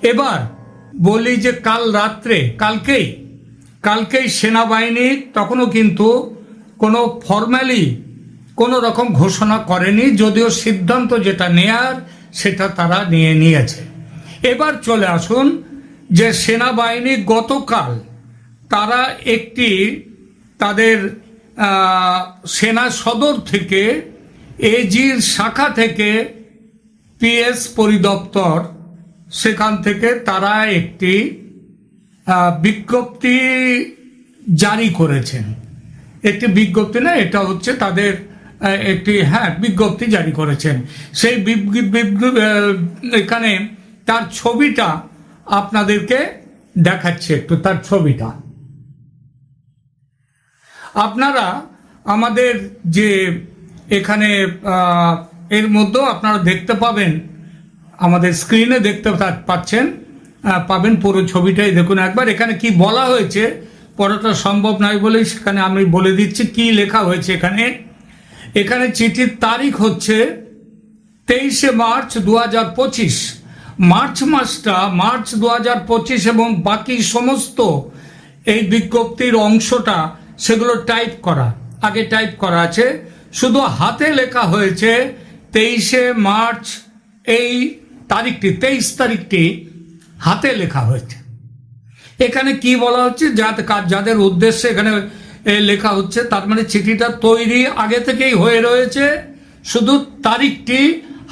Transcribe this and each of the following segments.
এবার বলি যে কাল রাত্রে কালকেই সেনাবাহিনী তখনও কিন্তু কোনো ফর্মালি কোনো রকম ঘোষণা করেনি, যদিও সিদ্ধান্ত যেটা নেয়ার সেটা তারা নিয়েছে। এবার চলে আসুন যে সেনাবাহিনী গতকাল তারা একটি তাদের সেনা সদর থেকে এজির শাখা থেকে পিএস পরিদপ্তর সেখান থেকে তারা একটি বিজ্ঞপ্তি জারি করেছেন। একটি বিজ্ঞপ্তি না, এটা হচ্ছে তাদের একটি বিজ্ঞপ্তি জারি করেছেন। সেই এখানে তার ছবিটা আপনাদেরকে দেখাচ্ছি, একটু তার ছবিটা আপনারা আমাদের যে এখানে এর মধ্যেও আপনারা দেখতে পাবেন, আমাদের স্ক্রিনে দেখতে পাবেন পুরো ছবিটাই দেখুন একবার। এখানে কি বলা হয়েছে পড়াটা সম্ভব নয় বলেই সেখানে আমি বলে দিচ্ছি কি লেখা হয়েছে। এখানে চিঠির তারিখ হচ্ছে 23শে মার্চ 2025। মার্চ মাসটা মার্চ 2025 এবং বাকি সমস্ত এই বিজ্ঞপ্তির অংশটা সেগুলো আগে টাইপ করা আছে, শুধু হাতে লেখা হয়েছে 23শে মার্চ। এই তারিখটি 23 তারিখটি হাতে লেখা হয়েছে। এখানে কি বলা হচ্ছে যাদের উদ্দেশ্যে এখানে লেখা হচ্ছে, তার মানে চিঠিটা তৈরি আগে থেকেই হয়ে রয়েছে, শুধু তারিখটি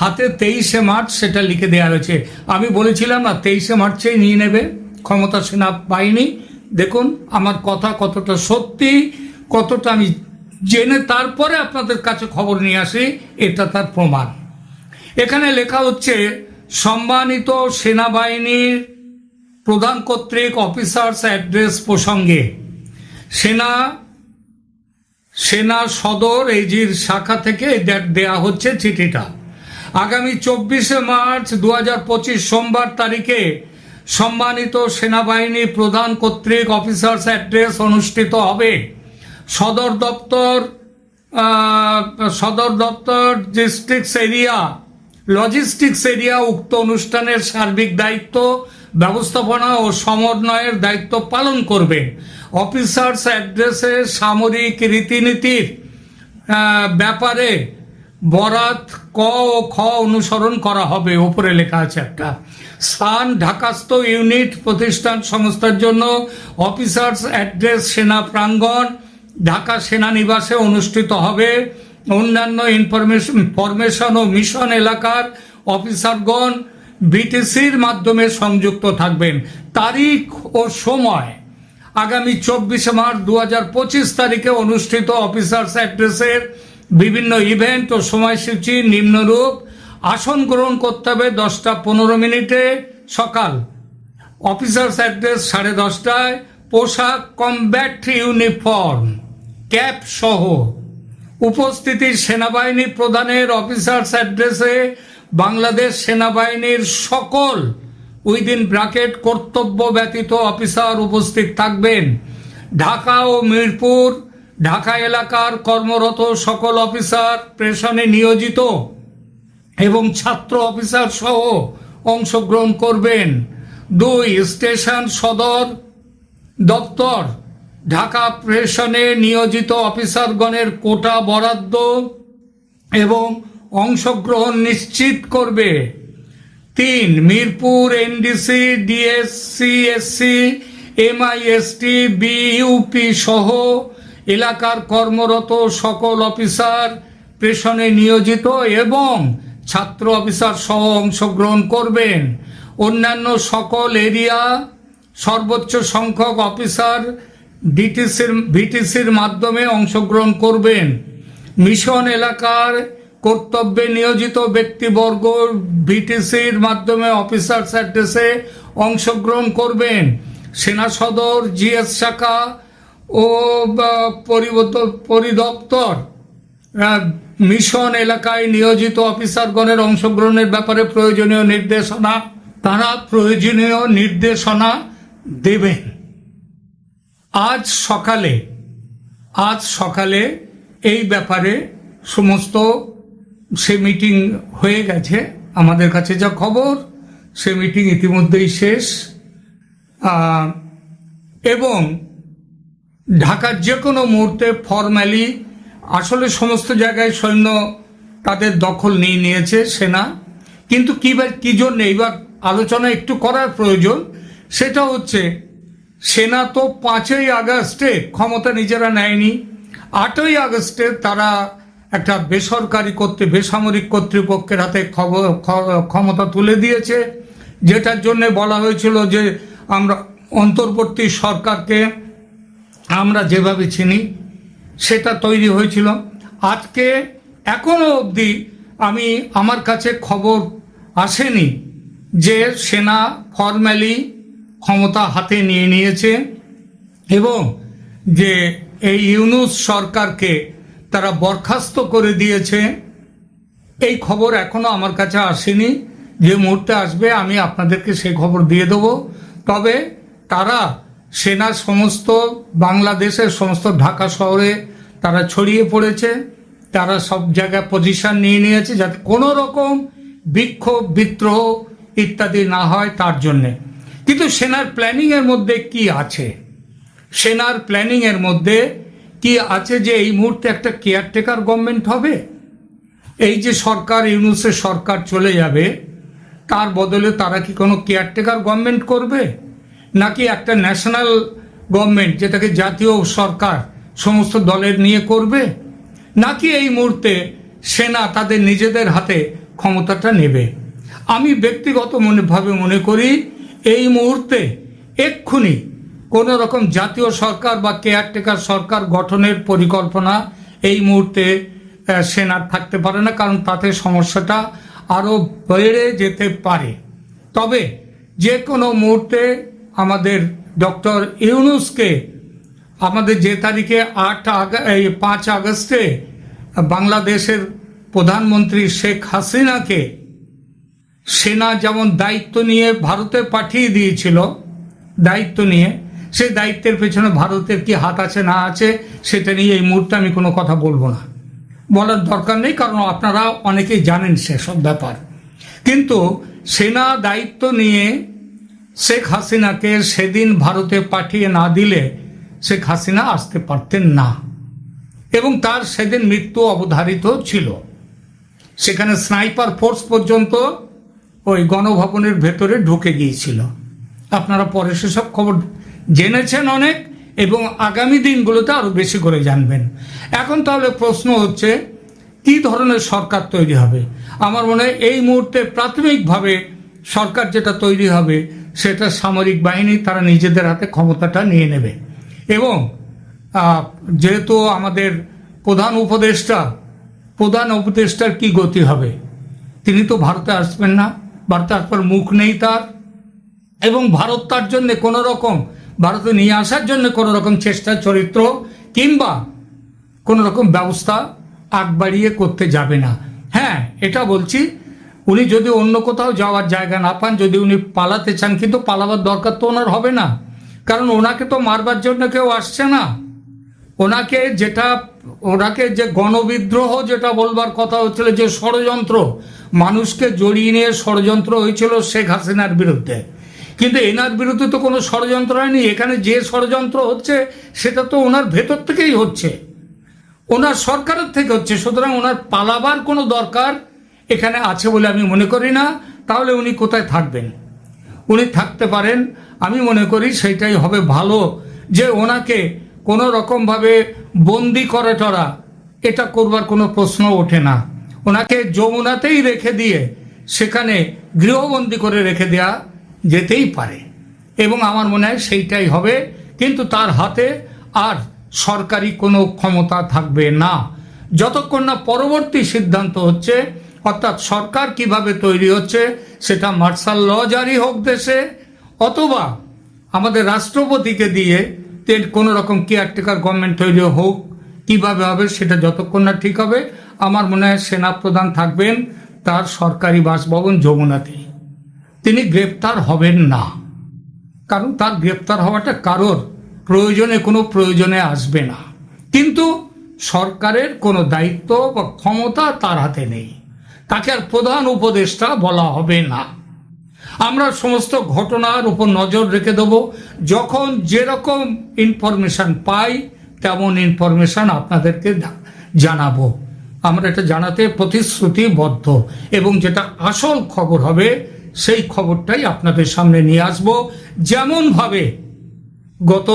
হাতে 23শে মার্চ সেটা লিখে দেওয়া হয়েছে। আমি বলেছিলাম না 23শে মার্চেই নিয়ে নেবে ক্ষমতা সেনাবাহিনী। দেখুন আমার কথা কতটা সত্যি, কতটা আমি জেনে তারপরে আপনাদের কাছে খবর নিয়ে আসি, এটা তার প্রমাণ। এখানে লেখা হচ্ছে সম্মানিত সেনাবাহিনীর প্রধান কর্তৃক অফিসার্স অ্যাড্রেস প্রসঙ্গে সেনা সদর এজির শাখা থেকে দেয়া হচ্ছে চিঠিটা। আগামী 24শে মার্চ 2025 সোমবার তারিখে সম্মানিত সেনাবাহিনী প্রধান কর্তৃক অফিসার্স অ্যাড্রেস অনুষ্ঠিত হবে। সদর দপ্তর লজিস্টিক্স এরিয়া উক্ত অনুষ্ঠানের সার্বিক দায়িত্ব, ব্যবস্থাপনা ও সমন্বয়ের দায়িত্ব পালন করবে। অফিসার্স অ্যাড্রেসে সামরিক রীতিনীতির ব্যাপারে বরাত ক ও খ অনুসরণ করা হবে। ওপরে লেখা আছে একটা স্থান ঢাকাস্থ ইউনিট প্রতিষ্ঠান সংস্থার জন্য অফিসার্স অ্যাড্রেস সেনা প্রাঙ্গণ ঢাকা সেনানিবাসে অনুষ্ঠিত হবে। অন্যান্য ইনফরমেশন ও মিশন এলাকার অফিসারগণ বিটিসির মাধ্যমে সংযুক্ত থাকবেন। তারিখ ও সময় আগামী 24শে মার্চ 2025 তারিখে অনুষ্ঠিত অফিসার্স অ্যাড্রেসের বিভিন্ন ইভেন্ট ও সময়সূচি নিম্নরূপ। আসন গ্রহণ করতে হবে 10:15 সকাল। অফিসার্স অ্যাড্রেস 10:30টায়। পোশাক কমব্যাট ইউনিফর্ম ক্যাপ সহ উপস্থিতি সেনাবাহিনী প্রধানের অফিসার্স অ্যাড্রেসে বাংলাদেশ সেনাবাহিনীর সকল উইদিন ব্র্যাকেট কর্তব্য ব্যতীত অফিসার উপস্থিত থাকবেন। ঢাকা ও মিরপুর ঢাকা এলাকার কর্মরত সকল অফিসার প্রেষণে নিয়োজিত এবং ছাত্র অফিসার সহ অংশগ্রহণ করবেন। 2 স্টেশন সদর দপ্তর ঢাকা প্রেষণে নিয়োজিত অফিসারগণের কোটা বরাদ্দ এবং অংশগ্রহণ নিশ্চিত করবে। 3 Mirpur NDC DSC MIST BUP সহ এলাকার কর্মরত সকল অফিসার প্রেষণে নিয়োজিত এবং ছাত্র অফিসার সহ অংশগ্রহণ করবেন। অন্যান্য সকল এরিয়া সর্বোচ্চ সংখ্যক অফিসার ভিটিসির মাধ্যমে অংশগ্রহণ করবেন। মিশন এলাকার কর্তব্যে নিয়োজিত ব্যক্তিবর্গ ভিটিসির মাধ্যমে অফিসার্স অ্যাড্রেসে অংশগ্রহণ করবেন। সেনা সদর জিএস শাখা ও পরিদপ্তর মিশন এলাকায় নিয়োজিত অফিসারগণের অংশগ্রহণের ব্যাপারে প্রয়োজনীয় নির্দেশনা দেবেন। আজ সকালে এই ব্যাপারে সমস্ত সে মিটিং হয়ে গেছে। আমাদের কাছে যা খবর সে মিটিং ইতিমধ্যেই শেষ। এবং ঢাকার যে কোনো মুহূর্তে ফরম্যালি আসলে সমস্ত জায়গায় সৈন্য তাদের দখল নিয়ে নিয়েছে সেনা, কিন্তু কী জন্য এইবার আলোচনা একটু করার প্রয়োজন, সেটা হচ্ছে সেনা তো 5ই আগস্টে ক্ষমতা নিজেরা নেয়নি, 8ই আগস্টে তারা একটা বেসামরিক কর্তৃপক্ষের হাতে ক্ষমতা তুলে দিয়েছে, যেটার জন্য বলা হয়েছিল যে আমরা অন্তর্বর্তী সরকারকে আমরা যেভাবে চিনি সেটা তৈরি হয়েছিল। আজকে এখনো অবধি আমার কাছে খবর আসেনি যে সেনা ফরম্যালি ক্ষমতা হাতে নিয়ে নিয়েছে এবং যে এই ইউনূস সরকারকে তারা বরখাস্ত করে দিয়েছে। এই খবর এখনো আমার কাছে আসেনি, যে মুহূর্তে আসবে আমি আপনাদেরকে সেই খবর দিয়ে দেব। তবে তারা সেনা সমস্ত বাংলাদেশের সমস্ত ঢাকা শহরে তারা ছড়িয়ে পড়েছে, তারা সব জায়গায় পজিশন নিয়ে নিয়েছে যাতে কোনো রকম বিক্ষোভ বিদ্রোহ ইত্যাদি না হয় তার জন্যে। কিন্তু সেনার প্ল্যানিংয়ের মধ্যে কি আছে? সেনার প্ল্যানিংয়ের মধ্যে কি আছে যে এই মুহূর্তে একটা কেয়ারটেকার গভর্নমেন্ট হবে, এই যে সরকার ইউনূসের সরকার চলে যাবে তার বদলে তারা কি কোনো কেয়ারটেকার গভর্নমেন্ট করবে, নাকি একটা ন্যাশনাল গভর্নমেন্ট যেটাকে জাতীয় সরকার সমস্ত দলের নিয়ে করবে, নাকি এই মুহূর্তে সেনা তাদের নিজেদের হাতে ক্ষমতাটা নেবে? আমি ব্যক্তিগতভাবে মনে করি এই মুহূর্তে এক্ষুনি কোনো রকম জাতীয় সরকার বা কেয়ারটেকার সরকার গঠনের পরিকল্পনা এই মুহূর্তে সেনার থাকতে পারে না, কারণ তাতে সমস্যাটা আরও বেড়ে যেতে পারে। তবে যে কোনো মুহূর্তে আমাদের ডক্টর ইউনূসকে আমাদের যে তারিখে 5 আগস্টে বাংলাদেশের প্রধানমন্ত্রী শেখ হাসিনাকে সেনা যেমন দায়িত্ব নিয়ে ভারতে পাঠিয়ে দিয়েছিল, দায়িত্ব নিয়ে সেই দায়িত্বের পেছনে ভারতের কি হাত আছে না আছে সেটা নিয়ে এই মুহূর্তে আমি কোনো কথা বলবো না, বলার দরকার নেই, কারণ আপনারা অনেকেই জানেন সেসব ব্যাপার। কিন্তু সেনা দায়িত্ব নিয়ে শেখ হাসিনাকে সেদিন ভারতে পাঠিয়ে না দিলে শেখ হাসিনা আসতে পারতেন না, এবং তার সেদিন মৃত্যু অবধারিত ছিল। সেখানে স্নাইপার ফোর্স পর্যন্ত ওই গণভবনের ভেতরে ঢুকে গিয়েছিল। আপনারা পরে সেসব খবর জেনেছেন অনেক, এবং আগামী দিনগুলোতে আরও বেশি করে জানবেন। এখন তাহলে প্রশ্ন হচ্ছে কি ধরনের সরকার তৈরি হবে? আমার মনে হয় এই মুহূর্তে প্রাথমিকভাবে সরকার যেটা তৈরি হবে সেটা সামরিক বাহিনী তারা নিজেদের হাতে ক্ষমতাটা নিয়ে নেবে। এবং যেহেতু আমাদের প্রধান উপদেষ্টার কি গতি হবে? তিনি তো ভারতে আসবেন না, ভারতে আসবার মুখ নেই তার, এবং ভারত তার জন্য কোনো রকম ভারতে নিয়ে আসার জন্য কোনো রকম চেষ্টা চরিত্র কিংবা কোনো রকম ব্যবস্থা আগ বাড়িয়ে করতে যাবে না। হ্যাঁ, এটা বলছি, উনি যদি অন্য কোথাও যাওয়ার জায়গা না পান, যদি উনি পালাতে চান, কিন্তু পালাবার দরকার তো ওনার হবে না, কারণ ওনাকে তো মারবার জন্য কেউ আসছে না। ওনাকে যে গণবিদ্রোহ যেটা বলবার কথা হচ্ছিল, যে ষড়যন্ত্র, মানুষকে জড়িয়ে নিয়ে ষড়যন্ত্র হয়েছিল শেখ হাসিনার বিরুদ্ধে, কিন্তু এনার বিরুদ্ধে তো কোনো ষড়যন্ত্র হয়নি। এখানে যে ষড়যন্ত্র হচ্ছে সেটা তো ওনার ভেতর থেকেই হচ্ছে, ওনার সরকারের থেকে হচ্ছে। সুতরাং ওনার পালাবার কোনো দরকার এখানে আছে বলে আমি মনে করি না। তাহলে উনি কোথায় থাকবেন? উনি থাকতে পারেন, আমি মনে করি সেইটাই হবে ভালো, যে ওনাকে কোনো রকমভাবে বন্দি করে টরা এটা করবার কোনো প্রশ্ন ওঠে না। ওনাকে যমুনাতেই রেখে দিয়ে সেখানে গৃহবন্দী করে রেখে দেয়া যেতেই পারে, এবং আমার মনে হয় সেইটাই হবে। কিন্তু তার হাতে আর সরকারি কোনো ক্ষমতা থাকবে না যতক্ষণ না পরবর্তী সিদ্ধান্ত হচ্ছে, অর্থাৎ সরকার কিভাবে তৈরি হচ্ছে, সেটা মার্শাল ল জারি হোক দেশে, অথবা আমাদের রাষ্ট্রপতিকে দিয়ে কোনো রকম কেয়ারটেকার গভর্নমেন্ট তৈরি হোক, কিভাবে হবে সেটা যতক্ষণ না ঠিক হবে। আমার মনে হয় সেনাপ্রধান থাকবেন তার সরকারি বাসভবন যমুনাতেই, তিনি গ্রেপ্তার হবেন না, কারণ তার গ্রেপ্তার হওয়াটা কারোর প্রয়োজনে আসবে না। কিন্তু সরকারের কোনো দায়িত্ব বা ক্ষমতা তার হাতে নেই, তাকে আর প্রধান উপদেষ্টা বলা হবে না। আমরা সমস্ত ঘটনার উপর নজর রেখে দেব। যখন যেরকম ইনফরমেশন পাই তেমন ইনফরমেশন আপনাদেরকে জানাবো। আমরা এটা জানাতে প্রতিশ্রুতিবদ্ধ, এবং যেটা আসল খবর হবে সেই খবরটাই আপনাদের সামনে নিয়ে আসবো। যেমনভাবে গত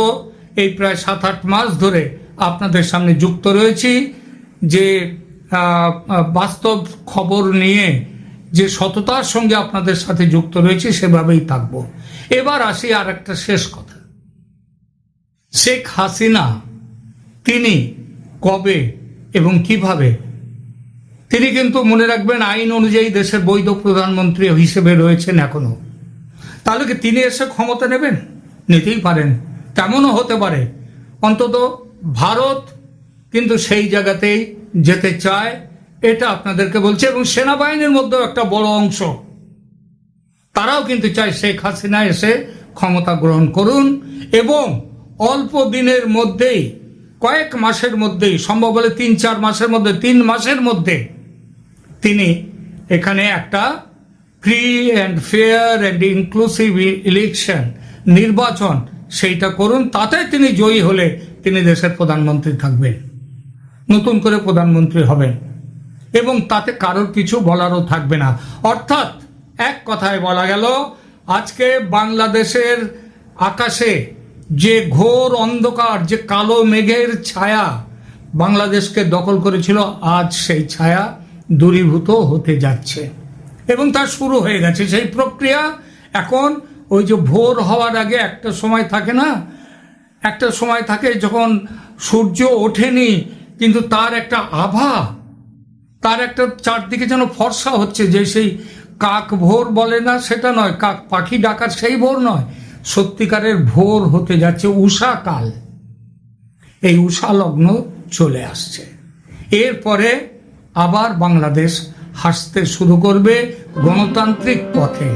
এই প্রায় 7-8 মাস ধরে আপনাদের সামনে যুক্ত রয়েছি, যে বাস্তব খবর নিয়ে যে সততার সঙ্গে আপনাদের সাথে যুক্ত রয়েছে সেভাবেই থাকবো। এবার আসি আর একটা শেষ কথা। শেখ হাসিনা তিনি কবে এবং কিভাবে, তিনি কিন্তু মনে রাখবেন আইন অনুযায়ী দেশের বৈধ প্রধানমন্ত্রী হিসেবে রয়েছেন এখনো। তাহলে কি তিনি এসে ক্ষমতা নেবেন? নিতেই পারেন, তেমনও হতে পারে। অন্তত ভারত কিন্তু সেই জায়গাতেই যেতে চায়, এটা আপনাদেরকে বলছে। এবং সেনাবাহিনীর মধ্যেও একটা বড় অংশ তারাও কিন্তু চায় শেখ হাসিনা এসে ক্ষমতা গ্রহণ করুন, এবং অল্প দিনের মধ্যেই, কয়েক মাসের মধ্যেই, সম্ভব হলে 3-4 মাসের মধ্যে, 3 মাসের মধ্যে তিনি এখানে একটা free and fair and inclusive election, নির্বাচন সেইটা করুন। তাতে তিনি জয়ী হলে তিনি দেশের প্রধানমন্ত্রী থাকবেন, নতুন করে প্রধানমন্ত্রী হবেন, এবং তাতে কারোর কিছু বলারও থাকবে না। অর্থাৎ এক কথায় বলা গেল, আজকে বাংলাদেশের আকাশে যে ঘোর অন্ধকার, যে কালো মেঘের ছায়া বাংলাদেশকে দখল করেছিল, আজ সেই ছায়া দূরীভূত হতে যাচ্ছে, এবং তা শুরু হয়ে গেছে সেই প্রক্রিয়া। এখন ওই যে ভোর হওয়ার আগে একটা সময় থাকে না, একটা সময় থাকে যখন সূর্য ওঠেনি কিন্তু তার একটা আভা, তার একটা চারদিকে যেন ফর্সা হচ্ছে, যে সেই কাক ভোর বলে না, সেটা নয়, কাক পাখি ডাকার সেই ভোর নয়, সত্যিকারের ভোর হতে যাচ্ছে, উষাকাল। এই উষা লগ্ন চলে আসছে। এরপরে আবার বাংলাদেশ হাসতে শুরু করবে গণতান্ত্রিক পথে।